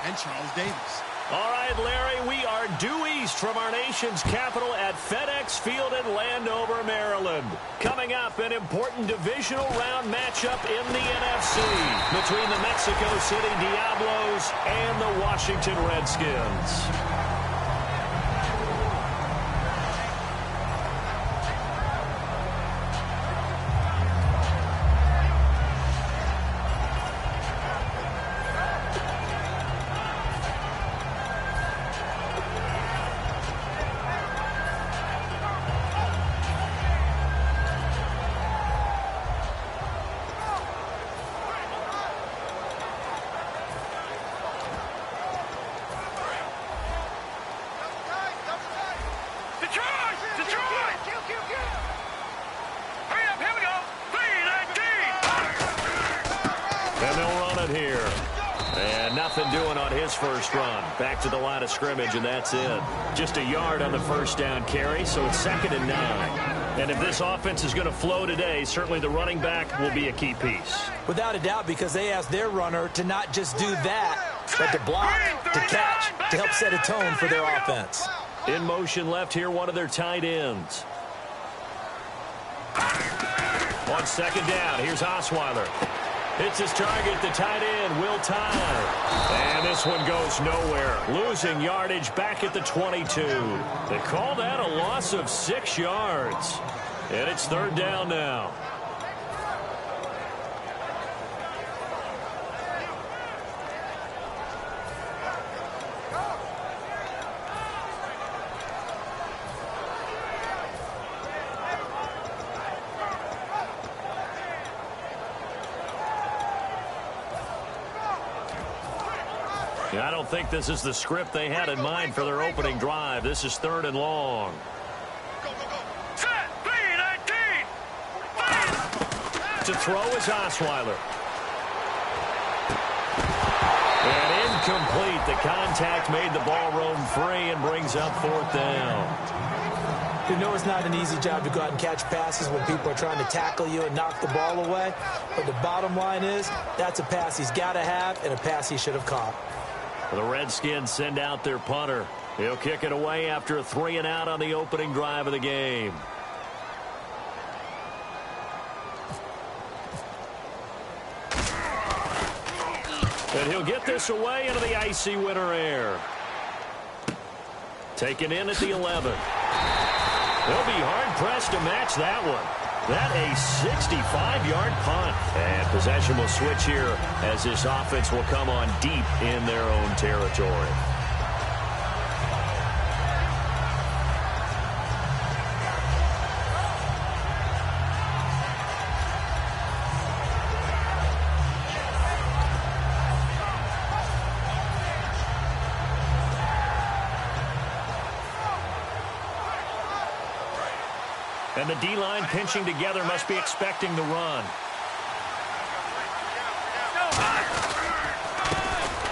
and Charles Davis. All right, Larry, we are due east from our nation's capital at FedEx Field in Landover, Maryland. Coming up, an important divisional round matchup in the NFC between the Mexico City Diablos and the Washington Redskins. Here. And nothing doing on his first run. Back to the line of scrimmage, and that's it. Just a yard on the first down carry, so it's 2nd and 9. And if this offense is going to flow today, certainly the running back will be a key piece. Without a doubt, because they asked their runner to not just do that, but to block, to catch, to help set a tone for their offense. In motion left here, one of their tight ends. On 2nd down, here's Osweiler. Hits his target, the tight end, Will Tye. And this one goes nowhere. Losing yardage back at the 22. They call that a loss of 6 yards. And it's 3rd down now. I don't think this is the script they had in mind for their opening drive. This is 3rd and long. Set, 3-19. To throw is Osweiler. And incomplete. The contact made the ball roam free and brings up 4th down. You know it's not an easy job to go out and catch passes when people are trying to tackle you and knock the ball away. But the bottom line is that's a pass he's got to have and a pass he should have caught. The Redskins send out their punter. He'll kick it away after a 3-and-out on the opening drive of the game. And he'll get this away into the icy winter air. Taken in at the 11. They'll be hard-pressed to match that one. That a 65-yard punt. And possession will switch here as this offense will come on deep in their own territory. And the D-line pinching together must be expecting the run.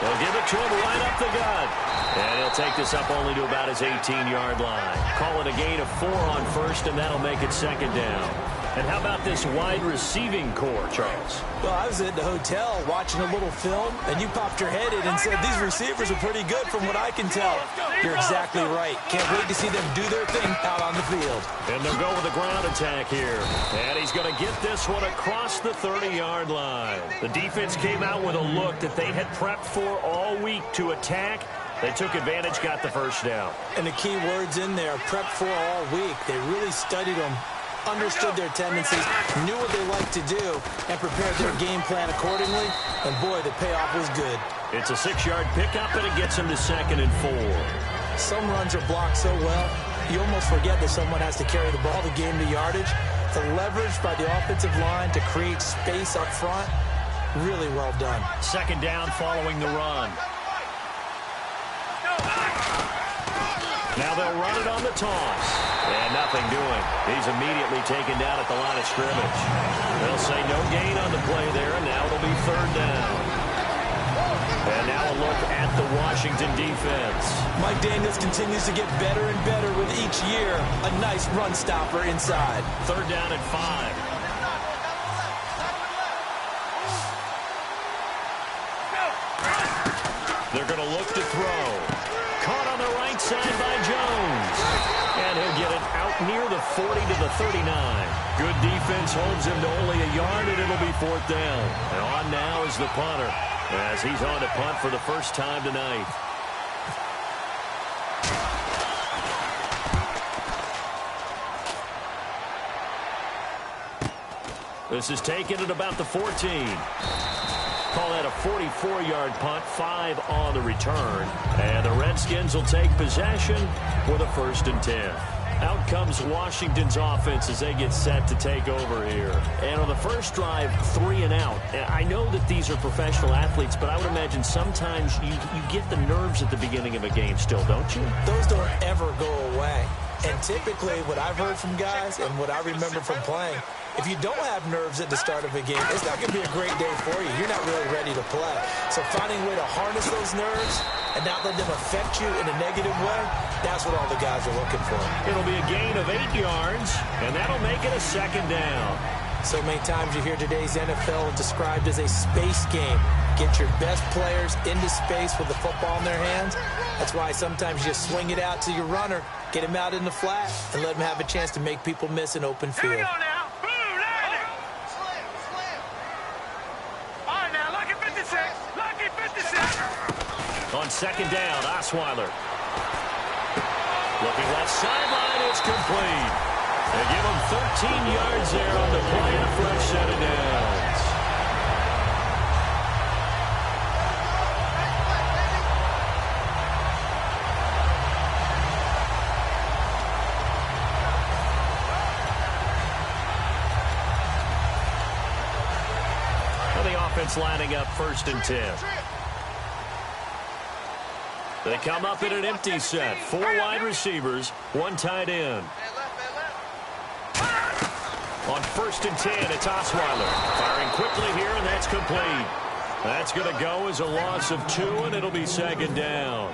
They'll give it to him right up the gut. And he'll take this up only to about his 18-yard line. Call it a gain of 4 on 1st, and that'll make it 2nd down. And how about this wide receiving core, Charles? Well, I was at the hotel watching a little film, and you popped your head in and said these receivers are pretty good from what I can tell. You're exactly right. Can't wait to see them do their thing out on the field. And they'll go with a ground attack here. And he's going to get this one across the 30-yard line. The defense came out with a look that they had prepped for all week to attack. They took advantage, got the first down. And the key words in there, prepped for all week. They really studied them, understood their tendencies, knew what they like to do, and prepared their game plan accordingly. And, boy, the payoff was good. It's a 6-yard pickup, and it gets them to 2nd and 4. Some runs are blocked so well, you almost forget that someone has to carry the ball to gain the yardage. The leverage by the offensive line to create space up front, really well done. 2nd down following the run. Now they'll run it on the toss. And nothing doing. He's immediately taken down at the line of scrimmage. They'll say no gain on the play there, and now it'll be 3rd down. And now a look at the Washington defense. Mike Daniels continues to get better and better with each year. A nice run stopper inside. 3rd down and 5. They're They're going to look to throw. Caught on the right side by Jones. And he'll get it out near the 40 to the 39. Good defense holds him to only a yard, and it'll be 4th down. And on now is the punter, as he's on to punt for the first time tonight. This is taken at about the 14. Call that a 44-yard punt, 5 on the return. And the Redskins will take possession with a 1st and 10. Out comes Washington's offense as they get set to take over here. And on the first drive, 3 and out. I know that these are professional athletes, but I would imagine sometimes you get the nerves at the beginning of a game still, don't you? Those don't ever go away. And typically what I've heard from guys and what I remember from playing, if you don't have nerves at the start of a game, it's not going to be a great day for you. You're not really ready to play. So finding a way to harness those nerves and not let them affect you in a negative way, that's what all the guys are looking for. It'll be a gain of 8 yards, and that'll make it a 2nd down. So many times you hear today's NFL described as a space game. Get your best players into space with the football in their hands. That's why sometimes you swing it out to your runner, get him out in the flat, and let him have a chance to make people miss an open field. Here we go now. On 2nd down, Osweiler. Looking left sideline, it's complete. They give him 13 yards there on the play and a fresh set of downs. Well, the offense lining up 1st and 10. They come up in an empty set. 4 wide receivers, 1 tight end. On 1st and 10, it's Osweiler. Firing quickly here, and that's complete. That's going to go as a loss of 2, and it'll be 2nd down.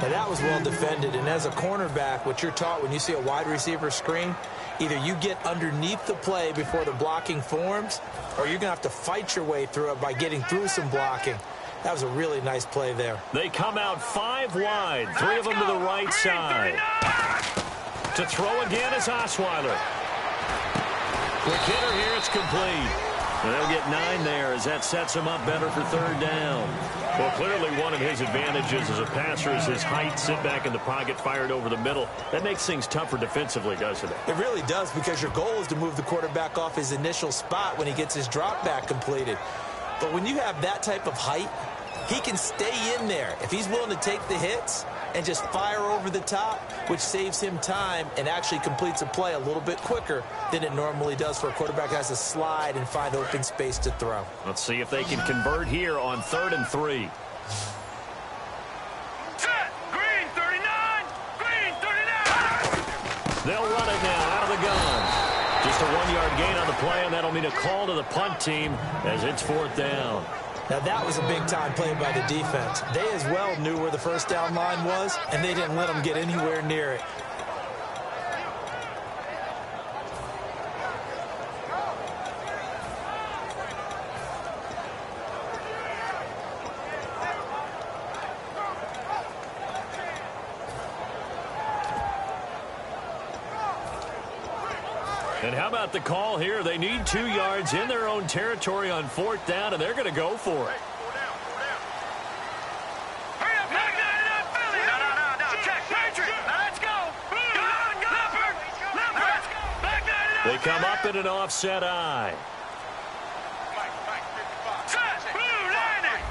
Now that was well defended, and as a cornerback, what you're taught when you see a wide receiver screen, either you get underneath the play before the blocking forms, or you're going to have to fight your way through it by getting through some blocking. That was a really nice play there. They come out 5 wide, 3 of them to the right side. To throw again is Osweiler. Quick hitter here, it's complete. And they'll get 9 there as that sets him up better for 3rd down. Well, clearly one of his advantages as a passer is his height. Sit back in the pocket, fired over the middle. That makes things tougher defensively, doesn't it? It really does, because your goal is to move the quarterback off his initial spot when he gets his drop back completed. But when you have that type of height, he can stay in there if he's willing to take the hits and just fire over the top, which saves him time and actually completes a play a little bit quicker than it normally does for a quarterback that has to slide and find open space to throw. Let's see if they can convert here on 3rd and 3. Set. Green 39. Green 39. They'll run it now out of the gun. Just a 1-yard gain on the play, and that'll mean a call to the punt team as it's 4th down. Now, that was a big-time play by the defense. They as well knew where the 1st down line was, and they didn't let them get anywhere near it. And how about the call here? They need 2 yards in their own territory on 4th down, and they're going to go for it. Hurry up, back that it up, Philly. No. Check, Patriot. Let's go. Leopard. Back that it up. They come up in an offset eye. Set. Blue landing.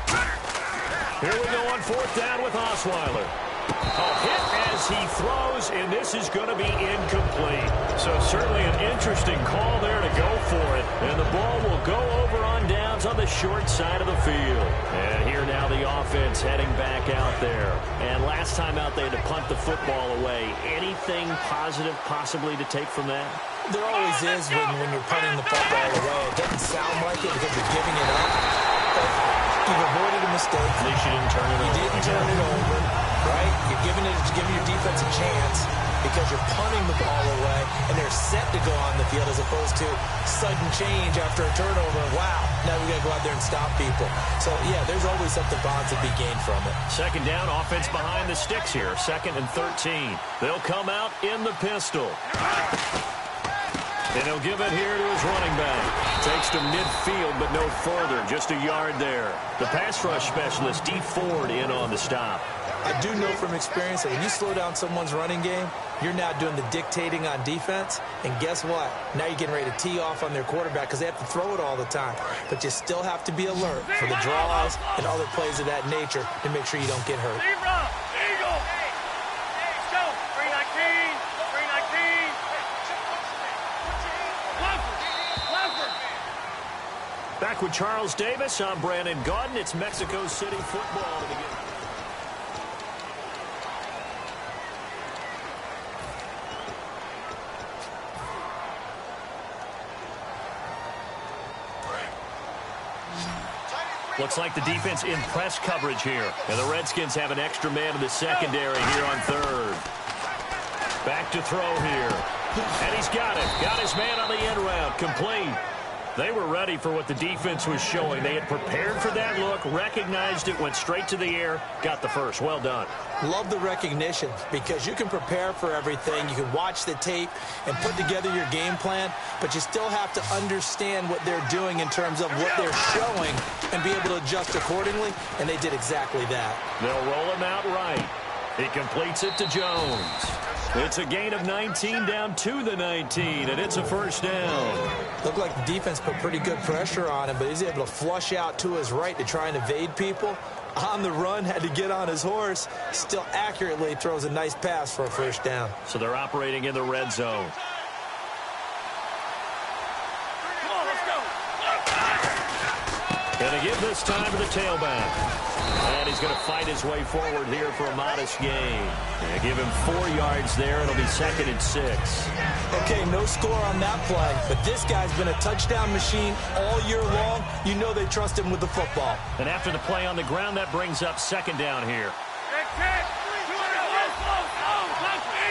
Here we go on 4th down with Osweiler. A hit as he throws, and this is going to be incomplete. So certainly an interesting call there to go for it. And the ball will go over on downs on the short side of the field. And here now the offense heading back out there. And last time out they had to punt the football away. Anything positive possibly to take from that? There always is when you're punting the football away. It doesn't sound like it because you're giving it up. But you've avoided a mistake. At least you didn't turn it over. You didn't turn it over. Right? You're giving your defense a chance because you're punting the ball away and they're set to go on the field as opposed to sudden change after a turnover. Wow, now we got to go out there and stop people. So, yeah, there's always something positive to be gained from it. Second down, offense behind the sticks here. 2nd and 13. They'll come out in the pistol. And he'll give it here to his running back. Takes to midfield, but no further. Just a yard there. The pass rush specialist, D. Ford, in on the stop. I do know from experience that when you slow down someone's running game, you're now doing the dictating on defense. And guess what? Now you're getting ready to tee off on their quarterback because they have to throw it all the time. But you still have to be alert for the draws and other plays of that nature to make sure you don't get hurt. Back with Charles Davis, I'm Brandon Gaudin. It's Mexico City football to begin. Looks like the defense in press coverage here. And the Redskins have an extra man in the secondary here on 3rd. Back to throw here. And he's got it. Got his man on the end route. Complete. They were ready for what the defense was showing. They had prepared for that look, recognized it, went straight to the air, got the first. Well done. Love the recognition because you can prepare for everything. You can watch the tape and put together your game plan, but you still have to understand what they're doing in terms of what they're showing and be able to adjust accordingly, and they did exactly that. They'll roll him out right. He completes it to Jones. It's a gain of 19 down to the 19, and it's a first down. Looked like the defense put pretty good pressure on him, but he's able to flush out to his right to try and evade people. On the run, had to get on his horse. Still accurately throws a nice pass for a first down. So they're operating in the red zone. Going to give this time to the tailback. And he's going to fight his way forward here for a modest gain. Yeah, give him 4 yards there. It'll be 2nd and 6. Okay, no score on that play, but this guy's been a touchdown machine all year long. You know they trust him with the football. And after the play on the ground, that brings up 2nd down here.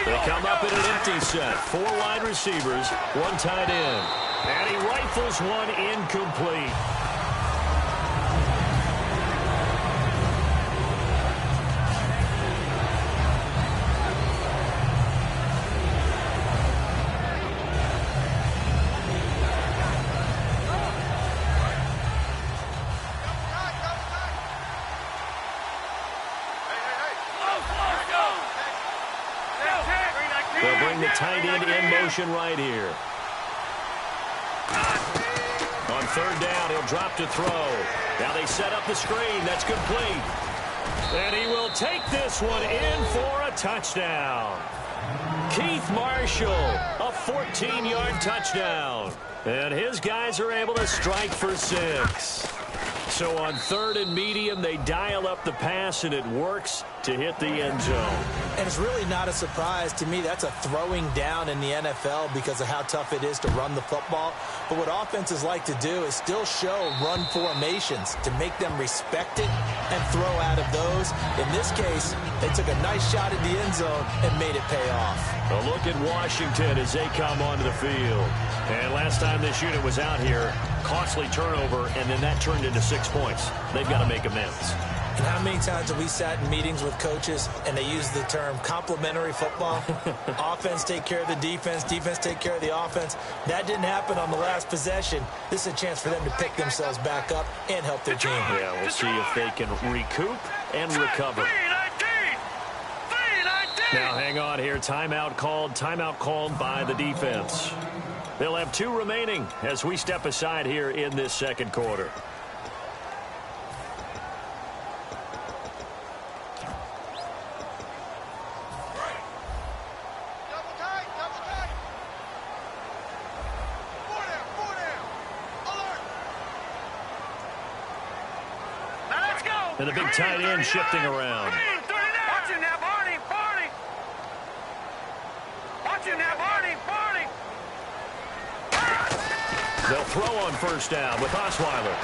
They come up in an empty set. 4 wide receivers, 1 tight end. And he rifles one incomplete. They'll bring the tight end in motion right here. On 3rd down, he'll drop to throw. Now they set up the screen. That's complete. And he will take this one in for a touchdown. Keith Marshall, a 14-yard touchdown. And his guys are able to strike for 6. So on 3rd and medium, they dial up the pass, and it works to hit the end zone. And it's really not a surprise to me. That's a throwing down in the NFL because of how tough it is to run the football. But what offenses like to do is still show run formations to make them respect it and throw out of those. In this case, they took a nice shot at the end zone and made it pay off. A look at Washington as they come onto the field. And last time this unit was out here, costly turnover, and then that turned into 6 points. They've got to make amends. And how many times have we sat in meetings with coaches and they use the term complementary football? Offense take care of the defense, defense take care of the offense. That didn't happen on the last possession. This is a chance for them to pick themselves back up and help their team. Yeah, we'll see if they can recoup and recover. Now hang on here. Timeout called by the defense. They'll have 2 remaining as we step aside here in this 2nd quarter. And the big tight end shifting around. Watch him now, Barney. Watch him now, Barney. They'll throw on 1st down with Osweiler.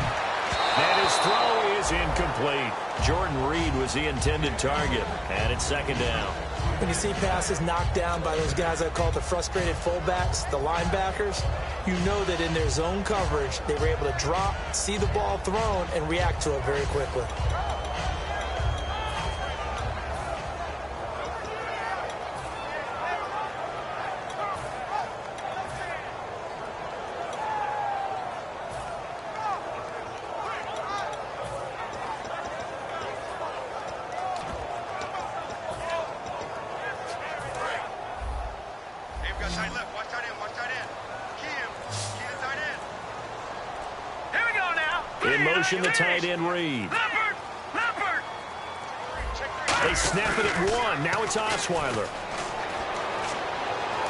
And his throw is incomplete. Jordan Reed was the intended target. And it's 2nd down. When you see passes knocked down by those guys I call the frustrated fullbacks, the linebackers, you know that in their zone coverage, they were able to drop, see the ball thrown, and react to it very quickly. In motion, the tight end read. They snap it at one. Now it's Osweiler.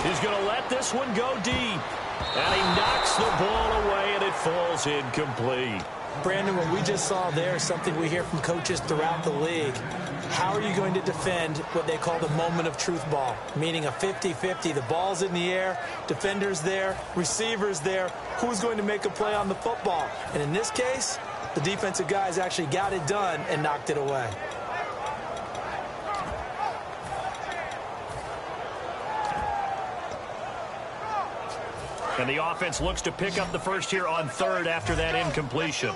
He's going to let this one go deep. And he knocks the ball away, and it falls incomplete. Brandon, what we just saw there is something we hear from coaches throughout the league. How are you going to defend what they call the moment of truth ball, meaning a 50-50? The ball's in the air, defender's there, receiver's there. Who's going to make a play on the football? And in this case, the defensive guys actually got it done and knocked it away. And the offense looks to pick up the first here on third after that incompletion.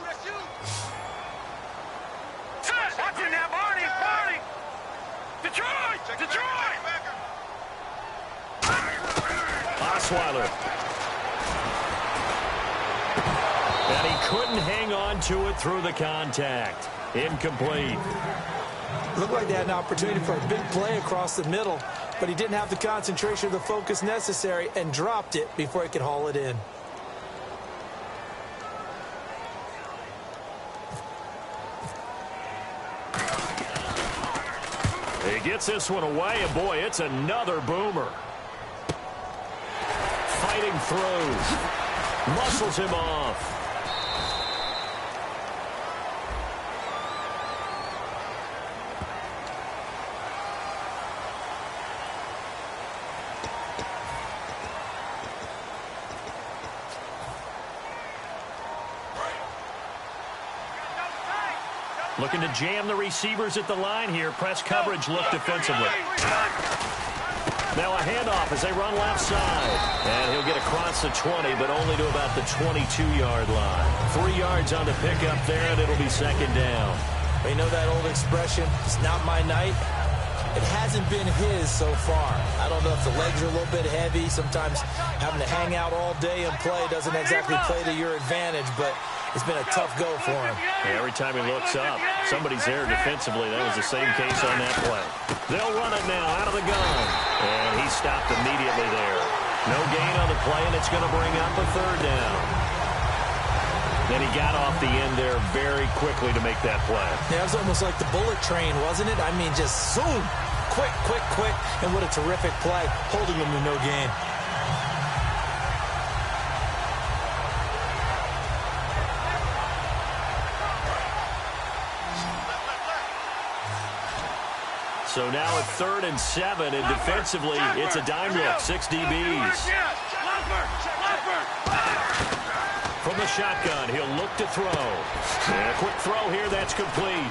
Osweiler. And he couldn't hang on to it through the contact. Incomplete. Looked like they had an opportunity for a big play across the middle, but he didn't have the concentration or the focus necessary and dropped it before he could haul it in. He gets this one away, and boy, it's another boomer. Fighting through. Muscles him off. Looking to jam the receivers at the line here. Press coverage look defensively. Now a handoff as they run left side. And he'll get across the 20, but only to about the 22-yard line. 3 yards on the pickup there, and it'll be second down. You know that old expression, it's not my night? It hasn't been his so far. I don't know if the legs are a little bit heavy. Sometimes having to hang out all day and play doesn't exactly play to your advantage, but it's been a tough go for him. Yeah, every time he looks up, somebody's there defensively. That was the same case on that play. They'll run it now out of the gun. And he stopped immediately there. No gain on the play, and it's going to bring up a third down. Then he got off the end there very quickly to make that play. Yeah, it was almost like the bullet train, wasn't it? I mean, just zoom. Quick, quick, quick. And what a terrific play, holding him to no gain. So now at 3rd and 7, and defensively, it's a dime look, 6 DBs. From the shotgun, he'll look to throw. And a quick throw here, that's complete.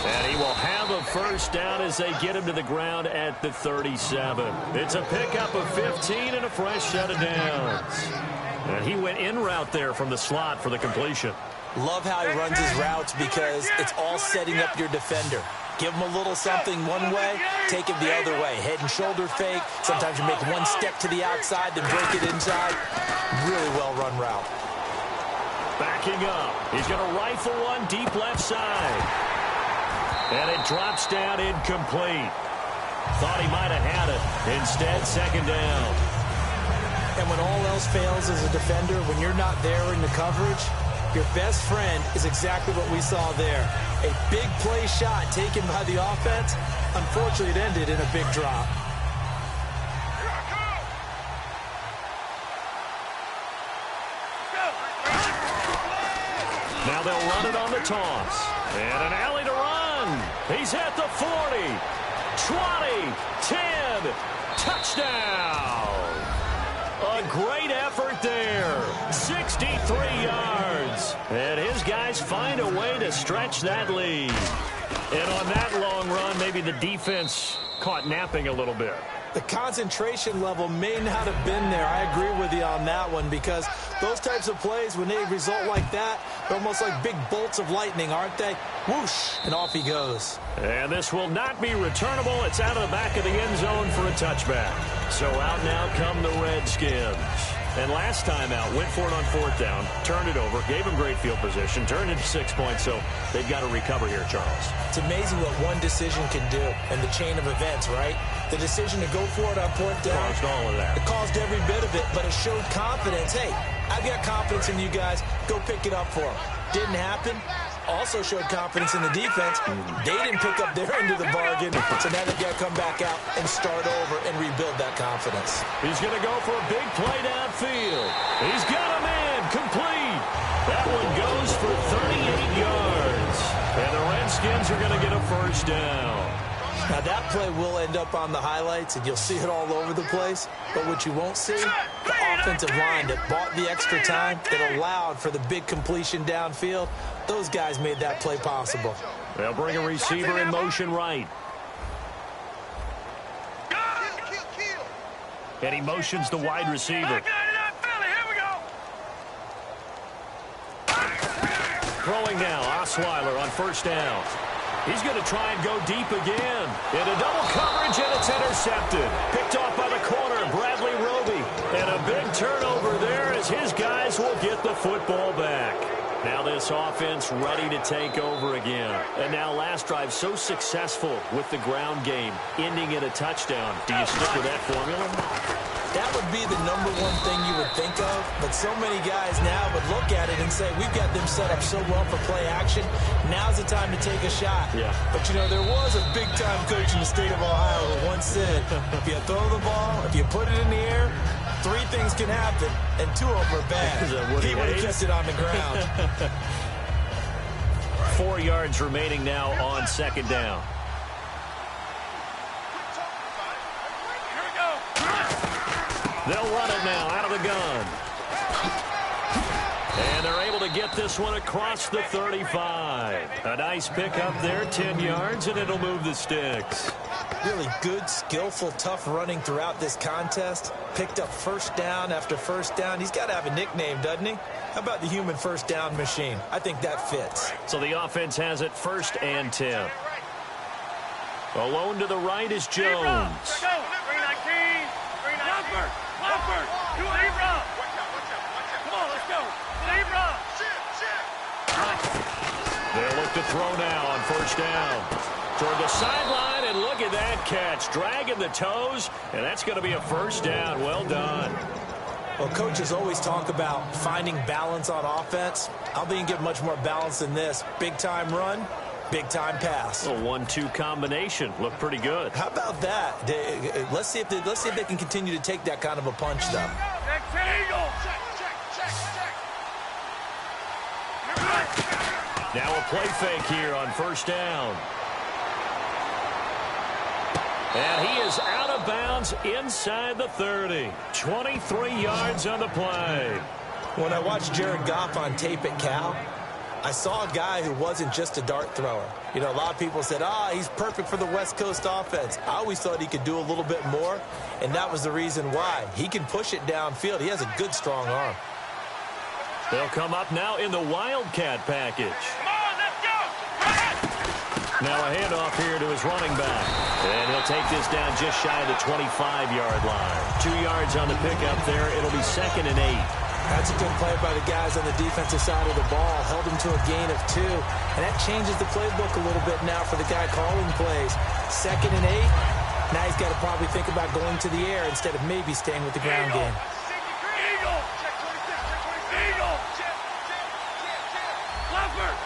And he will have a first down as they get him to the ground at the 37. It's a pickup of 15 and a fresh set of downs. And he went in route there from the slot for the completion. Love how he runs his routes because it's all setting up your defender. Give him a little something one way, take it the other way. Head and shoulder fake. Sometimes you make one step to the outside, then break it inside. Really well-run route. Backing up. He's going to rifle one deep left side. And it drops down incomplete. Thought he might have had it. Instead, second down. And when all else fails as a defender, when you're not there in the coverage, your best friend is exactly what we saw there. A big play shot taken by the offense. Unfortunately, it ended in a big drop. Now they'll run it on the toss. And an alley to run. He's at the 40, 20, 10, touchdown. A great effort there. 63 yards. And his guys find a way to stretch that lead. And on that long run, maybe the defense caught napping a little bit. The concentration level may not have been there. I agree with you on that one, because those types of plays, when they result like that, they're almost like big bolts of lightning, aren't they? Whoosh, and off he goes. And this will not be returnable. It's out of the back of the end zone for a touchback. So out now come the Redskins. And last time out, went for it on 4th down, turned it over, gave him great field position, turned it to 6 points, so they've got to recover here, Charles. It's amazing what one decision can do in the chain of events, right? The decision to go for it on 4th down. Caused all of that. It caused every bit of it, but it showed confidence. Hey, I've got confidence in you guys. Go pick it up for them. Didn't happen. Also showed confidence in the defense. They didn't pick up their end of the bargain, so now they've got to come back out and start over and rebuild that confidence. He's going to go for a big play downfield. He's got a man complete. That one goes for 38 yards. And the Redskins are going to get a first down. Now, that play will end up on the highlights, and you'll see it all over the place. But what you won't see, the offensive line that bought the extra time, that allowed for the big completion downfield, those guys made that play possible. They'll bring a receiver in motion right. And he motions the wide receiver. Throwing now, Osweiler on 1st down. He's going to try and go deep again. Into double coverage, and it's intercepted. Picked off by the corner, Bradley Roby. And a big turnover there as his guys will get the football back. Now this offense ready to take over again. And now last drive so successful with the ground game, ending in a touchdown. Do you stick with that formula? That would be the number one thing you would think of, but so many guys now would look at it and say, we've got them set up so well for play action. Now's the time to take a shot. Yeah. But, you know, there was a big-time coach in the state of Ohio who once said, if you throw the ball, if you put it in the air, 3 things can happen, and 2 of them are bad. He would have kept it on the ground. 4 yards remaining now on 2nd down. They'll run it now out of the gun. And they're able to get this one across the 35. A nice pickup there, 10 yards, and it'll move the sticks. Really good, skillful, tough running throughout this contest. Picked up 1st down after 1st down. He's got to have a nickname, doesn't he? How about the human 1st down machine? I think that fits. So the offense has it 1st and 10. Alone to the right is Jones. They'll look to throw now on 1st down. Toward the sideline, and look at that catch. Dragging the toes, and that's going to be a 1st down. Well done. Well, coaches always talk about finding balance on offense. I don't think you can get much more balance than this. Big-time run, big-time pass. A 1-2 combination. Looked pretty good. How about that? Let's see if they can continue to take that kind of a punch, though. Now a play fake here on 1st down. And he is out of bounds inside the 30. 23 yards on the play. When I watched Jared Goff on tape at Cal, I saw a guy who wasn't just a dart thrower. You know, a lot of people said, he's perfect for the West Coast offense. I always thought he could do a little bit more, and that was the reason why. He can push it downfield. He has a good, strong arm. They'll come up now in the Wildcat package. Come on, let's go! Now a handoff here to his running back. And he'll take this down just shy of the 25-yard line. 2 yards on the pickup there. It'll be 2nd and 8. That's a good play by the guys on the defensive side of the ball. Held him to a gain of 2. And that changes the playbook a little bit now for the guy calling plays. 2nd and 8. Now he's got to probably think about going to the air instead of maybe staying with the ground game. Eagle! Check 26, Eagle! Leffert!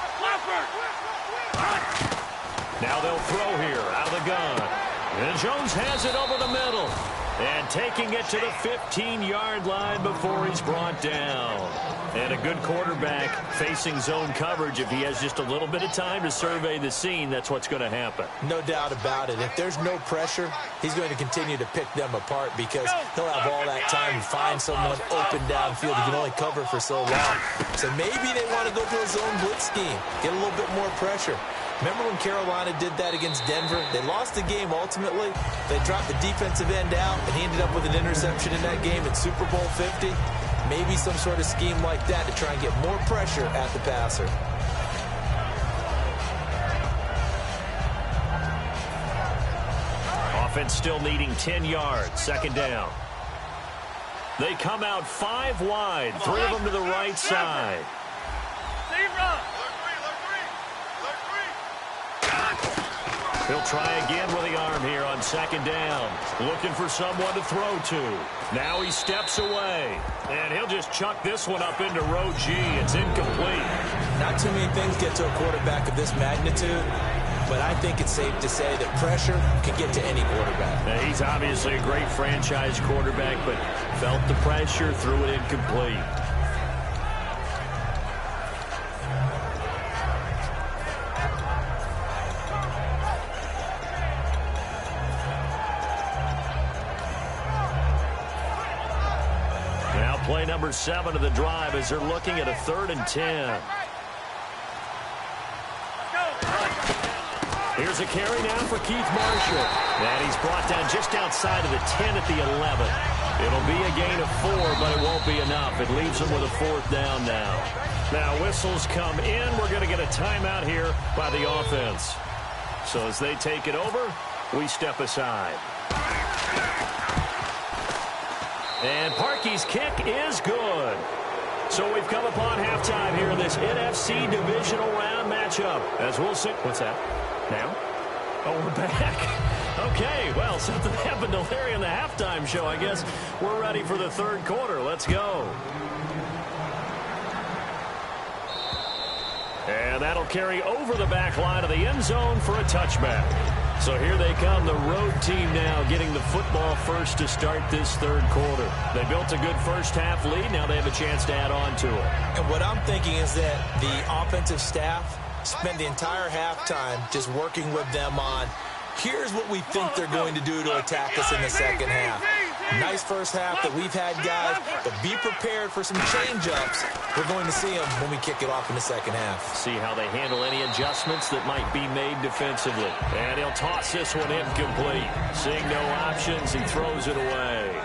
Now they'll throw here out of the gun. And Jones has it over the middle. And taking it to the 15-yard line before he's brought down. And a good quarterback facing zone coverage. If he has just a little bit of time to survey the scene, that's what's going to happen. No doubt about it. If there's no pressure, he's going to continue to pick them apart because he'll have all that time to find someone open downfield. He can only cover for so long. So maybe they want to go to a zone blitz scheme, get a little bit more pressure. Remember when Carolina did that against Denver? They lost the game ultimately. They dropped the defensive end out, and he ended up with an interception in that game in Super Bowl 50. Maybe some sort of scheme like that to try and get more pressure at the passer. Offense still needing 10 yards. Second down. They come out 5 wide. 3 of them to the right side. He'll try again with the arm here on second down. Looking for someone to throw to. Now he steps away. And he'll just chuck this one up into row G. It's incomplete. Not too many things get to a quarterback of this magnitude, but I think it's safe to say that pressure can get to any quarterback. Now, he's obviously a great franchise quarterback, but felt the pressure, threw it incomplete. Now play number 7 of the drive as they're looking at a 3rd and 10. Here's a carry now for Keith Marshall. And he's brought down just outside of the 10 at the 11. It'll be a gain of 4, but it won't be enough. It leaves him with a 4th down now. Now whistles come in. We're going to get a timeout here by the offense. So as they take it over, we step aside. And Parkey's kick is good. So we've come upon halftime here in this NFC divisional round matchup. As we'll see. What's that? Now? Oh, we're back. Okay, well, something happened to Larry in the halftime show, I guess. We're ready for the 3rd quarter. Let's go. And that'll carry over the back line of the end zone for a touchback. So here they come, the road team now getting the football first to start this 3rd quarter. They built a good first half lead. Now they have a chance to add on to it. And what I'm thinking is that the offensive staff spend the entire halftime just working with them on, here's what we think they're going to do to attack us in the second half. Nice first half that we've had, guys, but be prepared for some change-ups. We're going to see them when we kick it off in the second half. See how they handle any adjustments that might be made defensively. And he'll toss this one incomplete. Seeing no options, he throws it away.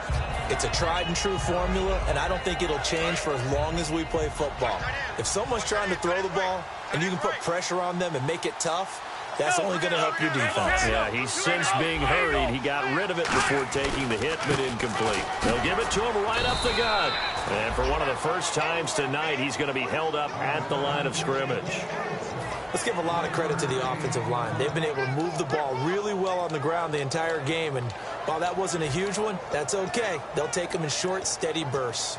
It's a tried-and-true formula, and I don't think it'll change for as long as we play football. If someone's trying to throw the ball and you can put pressure on them and make it tough, that's only going to help your defense. Yeah, he's since being hurried. He got rid of it before taking the hit, but incomplete. They'll give it to him right up the gut. And for one of the first times tonight, he's going to be held up at the line of scrimmage. Let's give a lot of credit to the offensive line. They've been able to move the ball really well on the ground the entire game. And while that wasn't a huge one, that's okay. They'll take them in short, steady bursts.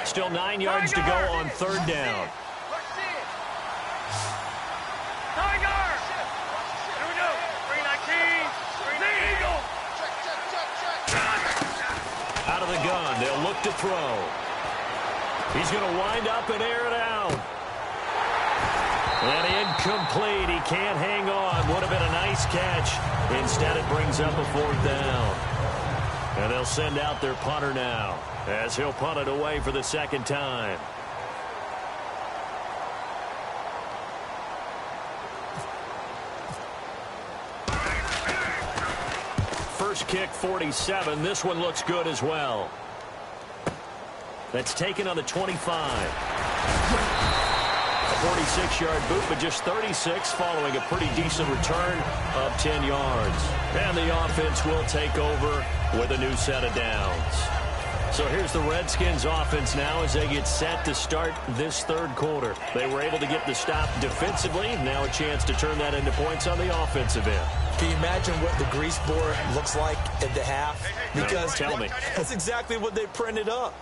Still 9 yards to go on 3rd down. Out of the gun, they'll look to throw. He's going to wind up and air it out. And incomplete. He can't hang on. Would have been a nice catch. Instead, it brings up a 4th down. And they'll send out their punter now, as he'll punt it away for the 2nd time. First kick, 47. This one looks good as well. That's taken on the 25. A 46-yard boot, but just 36 following a pretty decent return of 10 yards. And the offense will take over with a new set of downs. So here's the Redskins offense now as they get set to start this 3rd quarter. They were able to get the stop defensively. Now a chance to turn that into points on the offensive end. Can you imagine what the grease board looks like at the half? Because tell me. That's exactly what they printed up.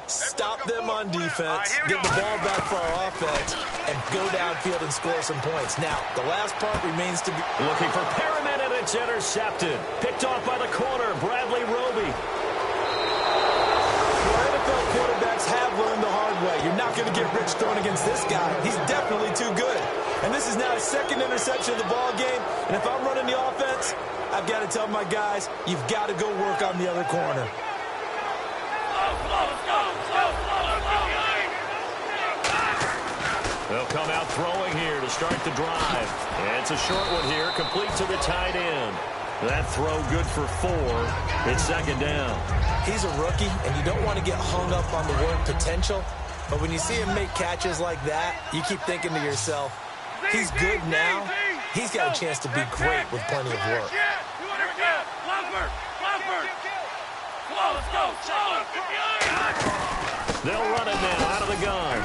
Stop them on defense, get the ball back for our offense, and go downfield and score some points. Now, the last part remains to be... Looking for Perriman, and it's intercepted. Picked off by the corner, Bradley Roby. NFL quarterbacks have learned the hard way. You're not going to get rich throwing against this guy. He's definitely too good. And this is now his 2nd interception of the ball game. And if I'm running the offense, I've got to tell my guys, you've got to go work on the other corner. They'll come out throwing here to start the drive. And it's a short one here, complete to the tight end. That throw good for 4. It's second down. He's a rookie, and you don't want to get hung up on the word potential. But when you see him make catches like that, you keep thinking to yourself, he's good now. He's got a chance to be great with plenty of work. They'll run it now out of the gun.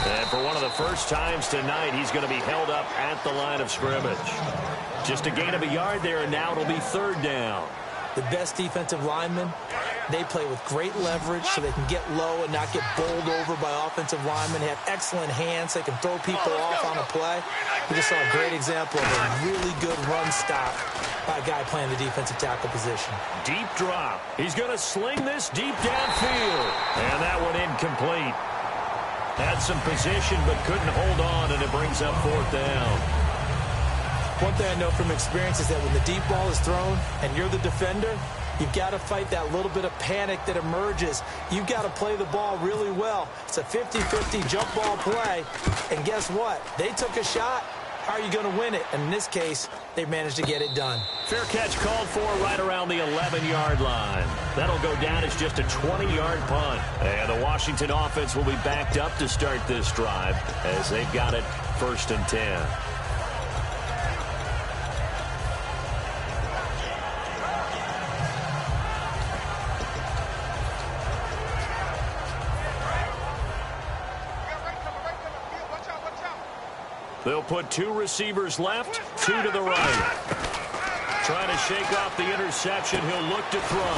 And for one of the first times tonight, he's going to be held up at the line of scrimmage. Just a gain of a yard there, and now it'll be third down. The best defensive linemen, they play with great leverage so they can get low and not get bowled over by offensive linemen. They have excellent hands. They can throw people off on a play. We just saw a great example of a really good run stop by a guy playing the defensive tackle position. Deep drop. He's going to sling this deep downfield. And that one incomplete. Had some position but couldn't hold on, and it brings up fourth down. One thing I know from experience is that when the deep ball is thrown and you're the defender, you've got to fight that little bit of panic that emerges. You've got to play the ball really well. It's a 50-50 jump ball play. And guess what? They took a shot. How are you going to win it? And in this case, they managed to get it done. Fair catch called for right around the 11-yard line. That'll go down as just a 20-yard punt. And the Washington offense will be backed up to start this drive as they've got it 1st and 10. They'll put 2 receivers left, 2 to the right. Trying to shake off the interception. He'll look to throw.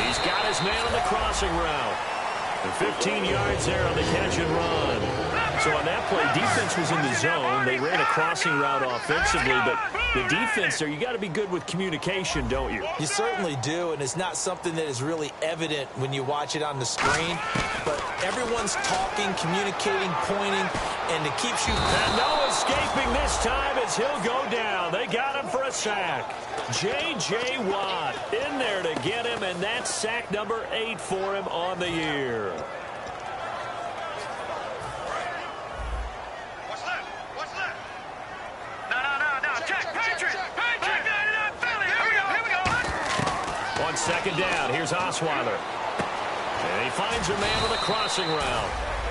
He's got his man on the crossing route. And 15 yards there on the catch and run. So on that play, defense was in the zone. They ran a crossing route offensively, but the defense there, you got to be good with communication, don't you? You certainly do, and it's not something that is really evident when you watch it on the screen. But everyone's talking, communicating, pointing, and it keeps you... And no escaping this time as he'll go down. They got him for a sack. J.J. Watt in there to get him, and that's sack number 8 for him on the year. What's left? No. Check. Patriot. Here we go. On second down, here's Osweiler. And he finds a man with a crossing route.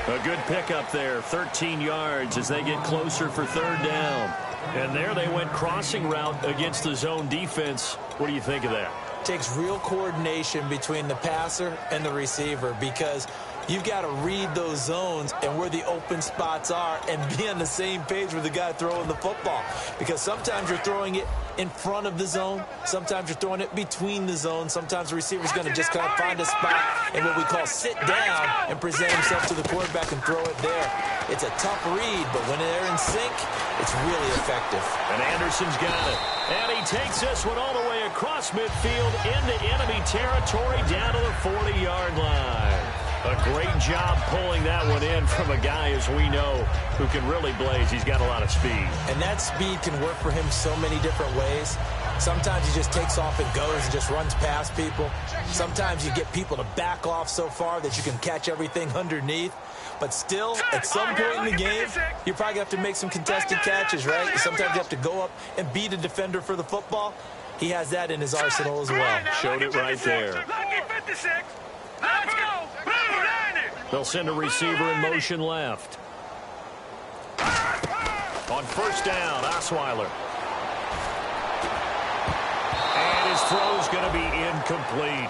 A good pickup there, 13 yards as they get closer for third down. And there they went crossing route against the zone defense. What do you think of that? Takes real coordination between the passer and the receiver because you've got to read those zones and where the open spots are and be on the same page with the guy throwing the football. Because sometimes you're throwing it in front of the zone. Sometimes you're throwing it between the zones. Sometimes the receiver's going to just kind of find a spot and what we call sit down and present himself to the quarterback and throw it there. It's a tough read, but when they're in sync, it's really effective. And Anderson's got it. And he takes this one all the way across midfield into enemy territory down to the 40-yard line. A great job pulling that one in from a guy, as we know, who can really blaze. He's got a lot of speed. And that speed can work for him so many different ways. Sometimes he just takes off and goes and just runs past people. Sometimes you get people to back off so far that you can catch everything underneath. But still, at some point in the game, you probably have to make some contested catches, right? Sometimes you have to go up and beat a defender for the football. He has that in his arsenal as well. Showed it right there. Let's go. They'll send a receiver in motion left. On first down, Osweiler. And his throw's going to be incomplete.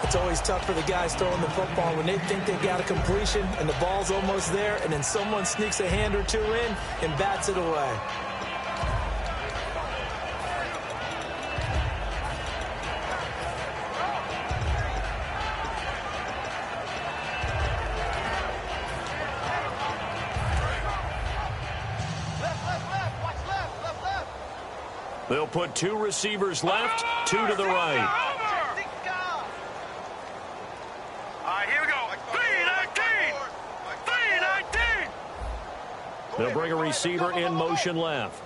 It's always tough for the guys throwing the football when they think they've got a completion and the ball's almost there, and then someone sneaks a hand or two in and bats it away. They'll put 2 receivers left, 2 to the right. All right, here we go. 3-19. They'll bring a receiver in motion left.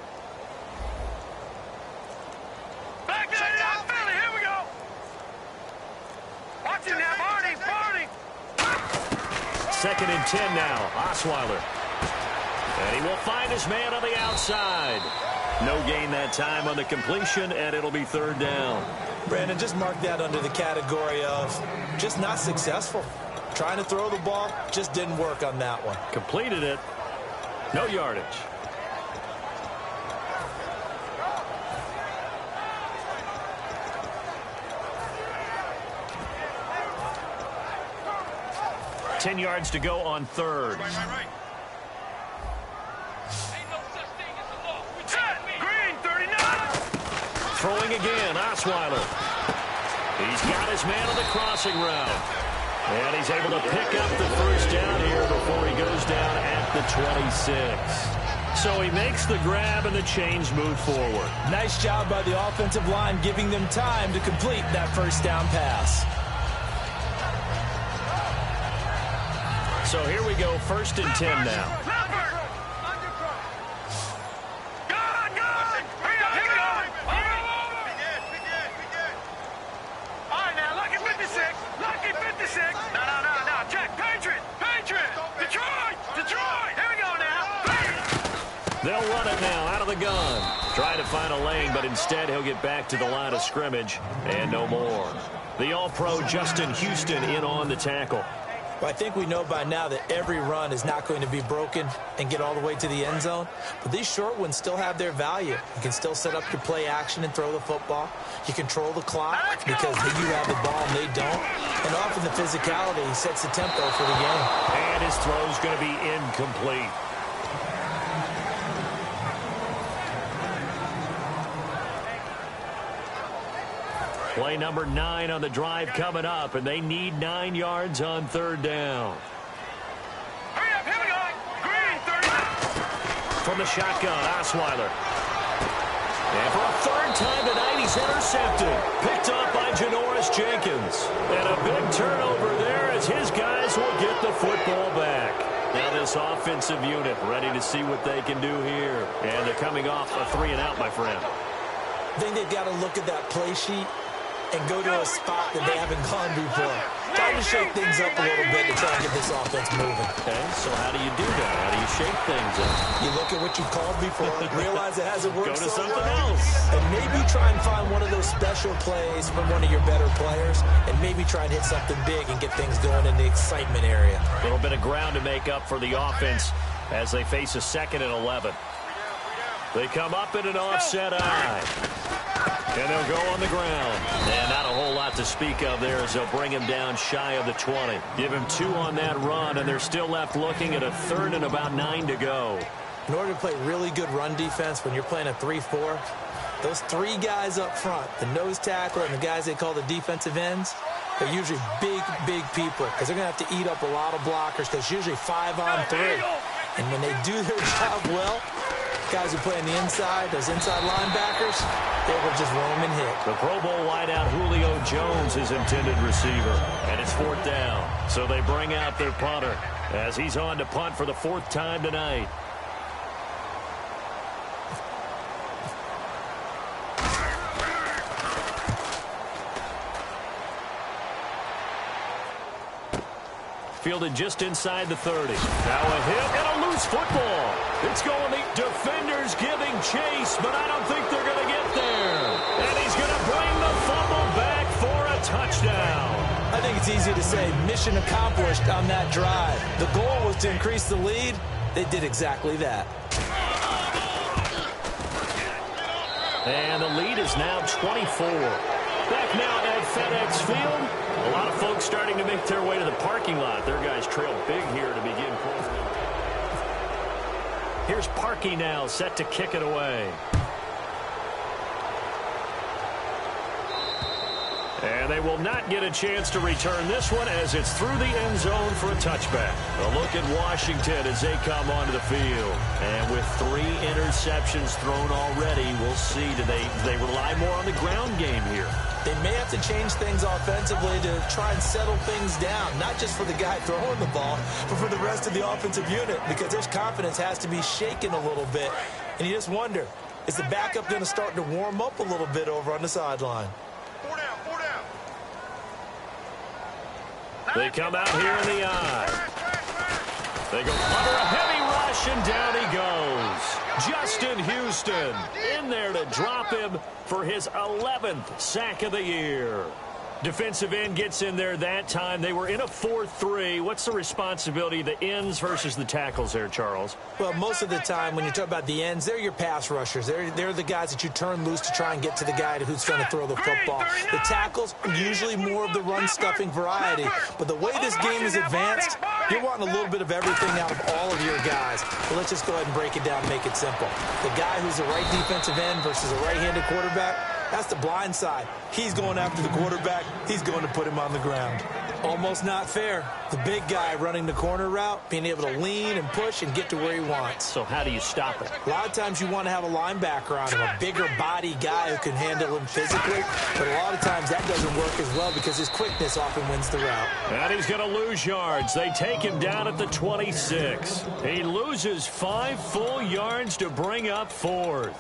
Back to the Philly. Here we go. Watch him now, Barney. 2nd and 10 now. Osweiler. And he will find his man on the outside. No gain that time on the completion, and it'll be third down. Brandon, just mark that under the category of just not successful. Trying to throw the ball, just didn't work on that one. Completed it. No yardage. Right. 10 yards to go on third. Right. Green, 39. Throwing again, Osweiler. He's got his man on the crossing route. And he's able to pick up the first down here before he goes down at the 26. So he makes the grab and the chains move forward. Nice job by the offensive line giving them time to complete that first down pass. So here we go, 1st and 10 now. They'll run it now out of the gun. Trying to find a lane, but instead he'll get back to the line of scrimmage and no more. The All-Pro Justin Houston in on the tackle. Well, I think we know by now that every run is not going to be broken and get all the way to the end zone. But these short ones still have their value. You can still set up your play action and throw the football. You control the clock because you have the ball and they don't. And often the physicality sets the tempo for the game. And his throw's going to be incomplete. Play number 9 on the drive coming up, and they need 9 yards on third down. Hurry up, here we go. Green, 39. From the shotgun, Osweiler. And for a third time tonight, he's intercepted. Picked up by Janoris Jenkins. And a big turnover there as his guys will get the football back. Now this offensive unit ready to see what they can do here. And they're coming off a 3-and-out, my friend. I think they've got to look at that play sheet and go to a spot that they haven't gone before. Trying to shake things up a little bit to try and get this offense moving. Okay, so how do you do that? How do you shake things up? You look at what you've called before, realize it hasn't worked. Go to so something well, else. and maybe try and find one of those special plays from one of your better players, and maybe try and hit something big and get things going in the excitement area. A little bit of ground to make up for the offense as they face a 2nd and 11. They come up in an offset eye. And they'll go on the ground. And not a whole lot to speak of there as they'll bring him down shy of the 20. Give him 2 on that run, and they're still left looking at a 3rd and about 9 to go. In order to play really good run defense when you're playing a 3-4, those 3 guys up front, the nose tackle and the guys they call the defensive ends, they're usually big people because they're going to have to eat up a lot of blockers because it's usually 5 on 3. And when they do their job well, guys who play on the inside, those inside linebackers, they will just roam and hit. The Pro Bowl wideout Julio Jones is intended receiver, and it's 4th down. So they bring out their punter as he's on to punt for the 4th time tonight. Fielded just inside the 30. Now a hit and a loose football. It's going the defenders giving chase, but I don't think they're going to get there. And he's going to bring the fumble back for a touchdown. I think it's easy to say mission accomplished on that drive. The goal was to increase the lead. They did exactly that. And the lead is now 24. Back now at FedEx Field. A lot of folks starting to make their way to the parking lot. Their guys trail big here to begin quarter. Here's Parkey now, set to kick it away. And they will not get a chance to return this one as it's through the end zone for a touchback. A look at Washington as they come onto the field. And with 3 interceptions thrown already, we'll see. Do they rely more on the ground game here? They may have to change things offensively to try and settle things down, not just for the guy throwing the ball, but for the rest of the offensive unit, because their confidence has to be shaken a little bit. And you just wonder, is the backup going to start to warm up a little bit over on the sideline? 4 down, 4 down. They come out here in the eye. They go under a heavy rush, and down he goes. Justin Houston in there to drop him for his 11th sack of the year. Defensive end gets in there that time. They were in a 4-3. What's the responsibility of the ends versus the tackles there, Charles? Well, most of the time when you talk about the ends, they're your pass rushers. They're the guys that you turn loose to try and get to the guy who's going to throw the football. The tackles are usually more of the run-stuffing variety. But the way this game is advanced, you're wanting a little bit of everything out of all of your guys. But let's just go ahead and break it down and make it simple. The guy who's a right defensive end versus a right-handed quarterback, that's the blind side. He's going after the quarterback. He's going to put him on the ground. Almost not fair. The big guy running the corner route, being able to lean and push and get to where he wants. So how do you stop it? A lot of times you want to have a linebacker on him, a bigger body guy who can handle him physically. But a lot of times that doesn't work as well because his quickness often wins the route. And he's going to lose yards. They take him down at the 26. He loses 5 full yards to bring up 4th.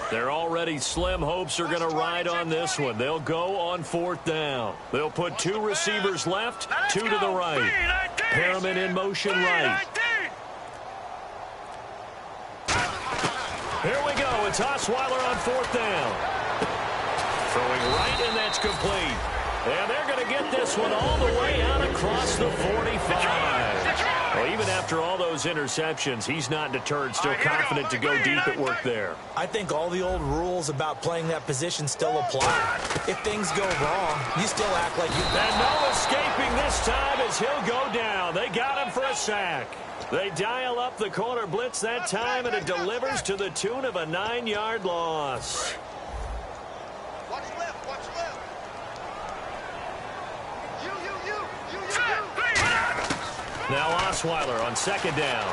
They're already slim hopes are going to ride on this one. They'll go on 4th down. They'll put 2 receivers left, 2 to the right. Perriman in motion right. Here we go. It's Osweiler on 4th down. Throwing right, and that's complete. And they're going to get this one all the way out across the 45. Well, even after all those interceptions, he's not deterred, still confident to go deep at work there. I think all the old rules about playing that position still apply. If things go wrong, you still act like you... And no escaping this time as he'll go down. They got him for a sack. They dial up the corner blitz that time, and it delivers to the tune of a 9-yard loss. Watch left, watch left. Now Osweiler on 2nd down.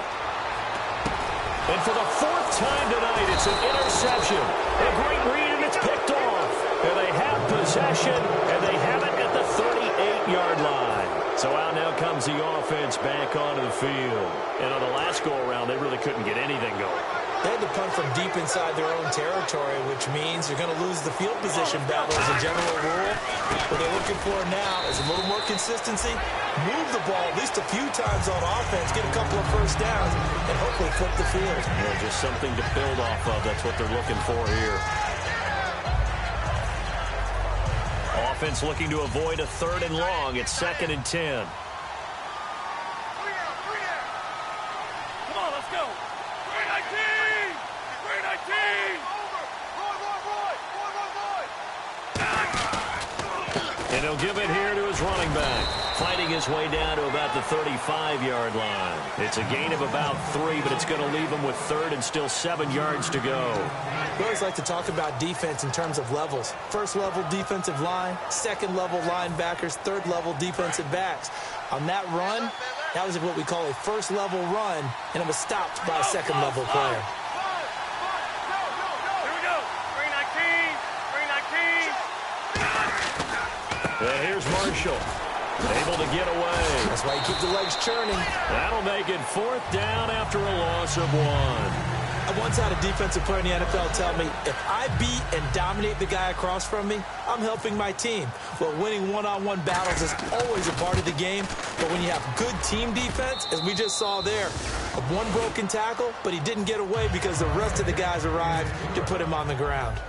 And for the 4th time tonight, it's an interception. A great read, and it's picked off. And they have possession, and they have it at the 38-yard line. So out now comes the offense back onto the field. And on the last go-around, they really couldn't get anything going. They had to punt from deep inside their own territory, which means you're going to lose the field position battle as a general rule. What they're looking for now is a little more consistency, move the ball at least a few times on offense, get a couple of first downs, and hopefully flip the field. Yeah, just something to build off of. That's what they're looking for here. Offense looking to avoid a 3rd and long. It's 2nd and 10. Come on, let's go. 319! 319! Roy! And he'll give it here to his running back. Fighting his way down to about the 35-yard line. It's a gain of about 3, but it's going to leave him with 3rd and still 7 yards to go. We always like to talk about defense in terms of levels. 1st level defensive line, 2nd level linebackers, 3rd level defensive backs. On that run, that was what we call a 1st level run, and it was stopped by a 2nd level player. Here we go. 319! 319! And here's Marshall. Able to get away. That's why you keep the legs churning. That'll make it 4th down after a loss of 1. I once had a defensive player in the NFL tell me, if I beat and dominate the guy across from me, I'm helping my team. Well, winning one-on-one battles is always a part of the game, but when you have good team defense, as we just saw there, one broken tackle, but he didn't get away because the rest of the guys arrived to put him on the ground.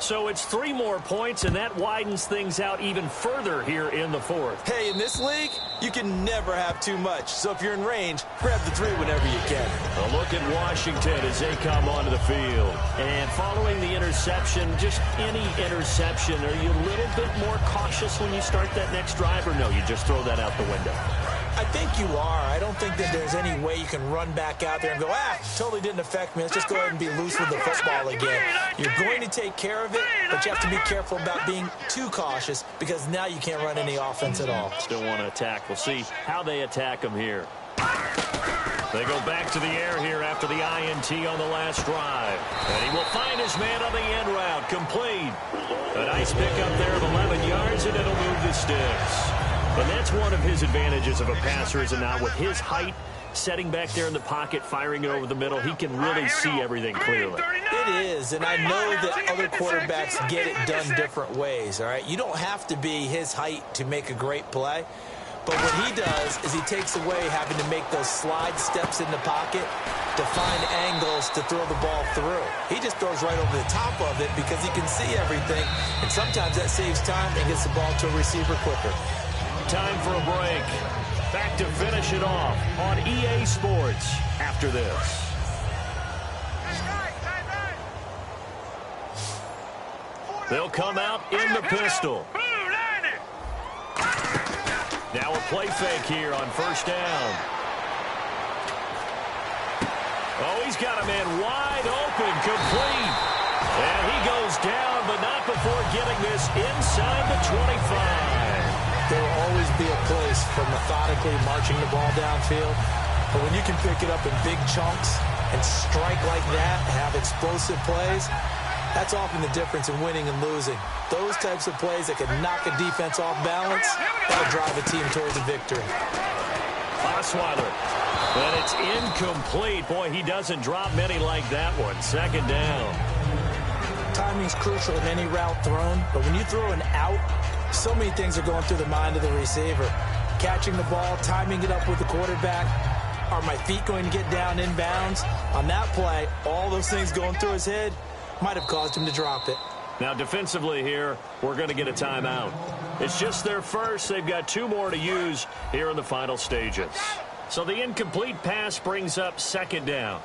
So it's 3 more points, and that widens things out even further here in the 4th. Hey, in this league, you can never have too much. So if you're in range, grab the 3 whenever you can. A look at Washington as they come onto the field. And following the interception, just any interception, are you a little bit more cautious when you start that next drive, or no, you just throw that out the window? I think you are. I don't think that there's any way you can run back out there and go, totally didn't affect me. Let's just go ahead and be loose with the football again. You're going to take care of it, but you have to be careful about being too cautious because now you can't run any offense at all. Still want to attack. We'll see how they attack them here. They go back to the air here after the INT on the last drive. And he will find his man on the end route. Complete. A nice pickup there of 11 yards, and it'll move the sticks. And that's one of his advantages of a passer, is it not? With his height, setting back there in the pocket, firing it over the middle, he can really see everything clearly. It is, and I know that other quarterbacks get it done different ways, all right? You don't have to be his height to make a great play. But what he does is he takes away having to make those slide steps in the pocket to find angles to throw the ball through. He just throws right over the top of it because he can see everything, and sometimes that saves time and gets the ball to a receiver quicker. Time for a break. Back to finish it off on EA Sports after this. They'll come out in the pistol. Now a play fake here on first down. Oh, he's got a man wide open, complete. And he goes down, but not before getting this inside the 25. There will always be a place for methodically marching the ball downfield. But when you can pick it up in big chunks and strike like that, have explosive plays, that's often the difference in winning and losing. Those types of plays that can knock a defense off balance, that'll drive a team towards a victory. Osweiler. But it's incomplete. Boy, he doesn't drop many like that one. Second down. Timing's crucial in any route thrown, but when you throw an out, so many things are going through the mind of the receiver. Catching the ball, timing it up with the quarterback. Are my feet going to get down in bounds? On that play, all those things going through his head might have caused him to drop it. Now, defensively here, we're going to get a timeout. It's just their first. They've got two more to use here in the final stages. So the incomplete pass brings up second down.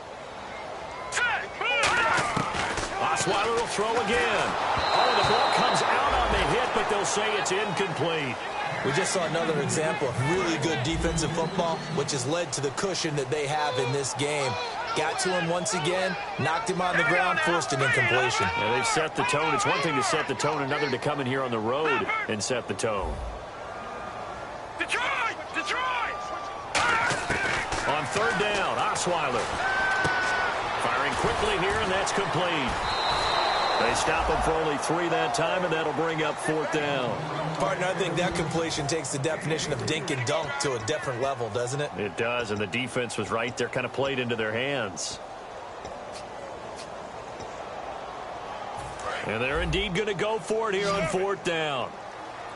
Osweiler will throw again. Oh, the ball comes out on the hit, but they'll say it's incomplete. We just saw another example of really good defensive football, which has led to the cushion that they have in this game. Got to him once again, knocked him on the ground, forced an incompletion. Yeah, they've set the tone. It's one thing to set the tone, another to come in here on the road and set the tone. Detroit! Detroit! On third down, Osweiler. Firing quickly here, and that's complete. They stop him for only 3 that time, and that'll bring up fourth down. Partner, I think that completion takes the definition of dink and dunk to a different level, doesn't it? It does, and the defense was right there, kind of played into their hands. And they're indeed going to go for it here on fourth down.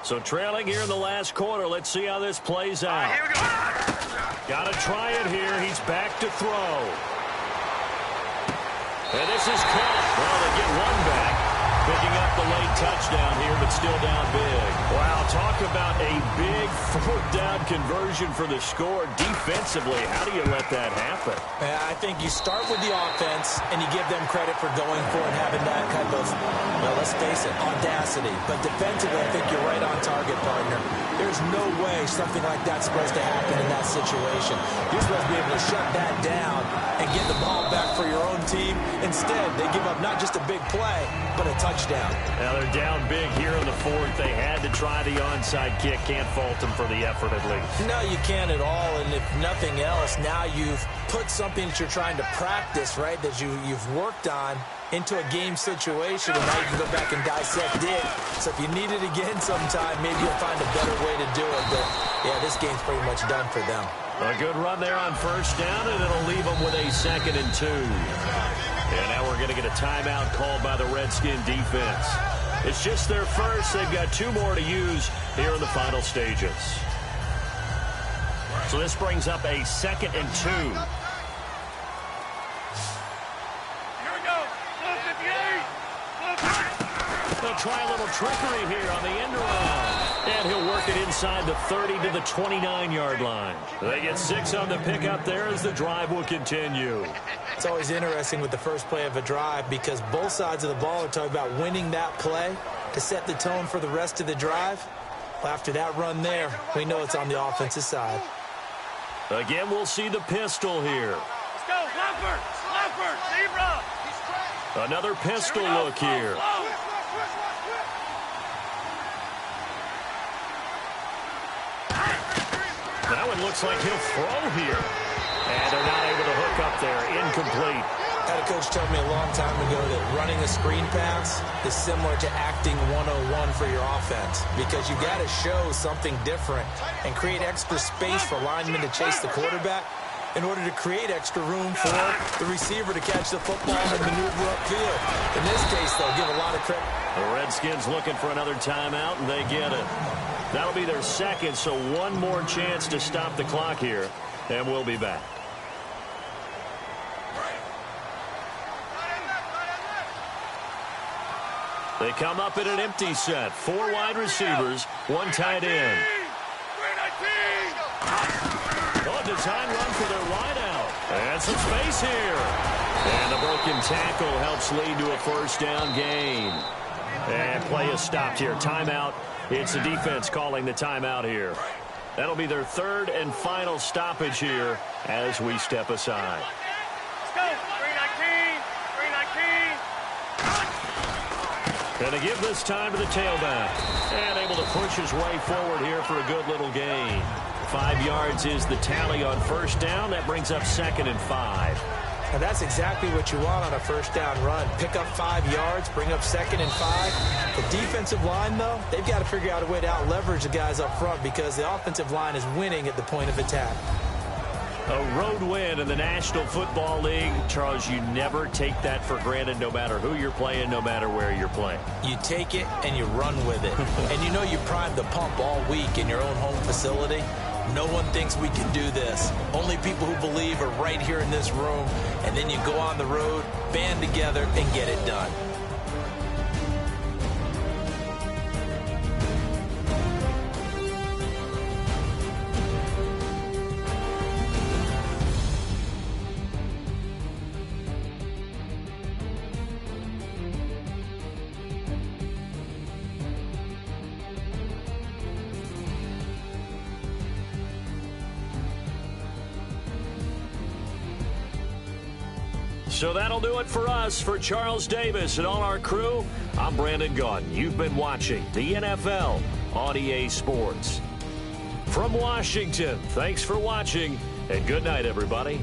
So trailing here in the last quarter, let's see how this plays out. Here we go. Got to try it here. He's back to throw. And this is caught. Well, they get one back. Picking up the late touchdown here, but still down big. Wow, talk about a big fourth down conversion for the score. Defensively, how do you let that happen? I think you start with the offense, and you give them credit for going for it and having that kind of, well, let's face it, audacity. But defensively, I think you're right on target, partner. There's no way something like that's supposed to happen in that situation. You're supposed to be able to shut that down and get the ball back for your own team. Instead, they give up not just a big play, but a touchdown. Now they're down big here in the fourth. They had to try the onside kick. Can't fault them for the effort at least. No, you can't at all. And if nothing else, now you've put something that you're trying to practice, right, that you've worked on into a game situation, and now you can go back and dissect it. So if you need it again sometime, maybe you'll find a better way to do it. But, yeah, this game's pretty much done for them. A good run there on first down, and it'll leave them with a 2nd and 2. And now we're going to get a timeout called by the Redskin defense. It's just their first. They've got 2 more to use here in the final stages. So this brings up a 2nd and 2. They'll try a little trickery here on the end around. And he'll work it inside the 30 to the 29-yard line. They get 6 on the pickup there as the drive will continue. It's always interesting with the first play of a drive because both sides of the ball are talking about winning that play to set the tone for the rest of the drive. Well, after that run there, we know it's on the offensive side. Again, we'll see the pistol here. Let's go, Leopard! Leopard! Zebra! Another pistol look here. Now it looks like he'll throw here. And they're not able to hook up there. Incomplete. I had a coach tell me a long time ago that running a screen pass is similar to acting 101 for your offense because you've got to show something different and create extra space for linemen to chase the quarterback in order to create extra room for the receiver to catch the football and maneuver upfield. In this case, they'll give a lot of credit. The Redskins looking for another timeout, and they get it. That'll be their second, so one more chance to stop the clock here, and we'll be back. They come up in an empty set. 4 wide receivers, 1 tight end. Oh, design run for their wideout. And some space here. And the broken tackle helps lead to a first down gain. And play is stopped here. Timeout. It's the defense calling the timeout here. That'll be their 3rd and final stoppage here as we step aside. Let's go. 319. 319. And to give this time to the tailback. And able to push his way forward here for a good little gain. 5 yards is the tally on first down. That brings up 2nd and 5. And that's exactly what you want on a first down run. Pick up 5 yards, bring up 2nd and 5. The defensive line, though, they've got to figure out a way to out-leverage the guys up front because the offensive line is winning at the point of attack. A road win in the National Football League. Charles, you never take that for granted no matter who you're playing, no matter where you're playing. You take it and you run with it. And you know you primed the pump all week in your own home facility. No one thinks we can do this. Only people who believe are right here in this room. And then you go on the road, band together, and get it done. So that'll do it for us. For Charles Davis and all our crew, I'm Brandon Gaudin. You've been watching the NFL on EA Sports. From Washington, thanks for watching, and good night, everybody.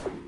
it.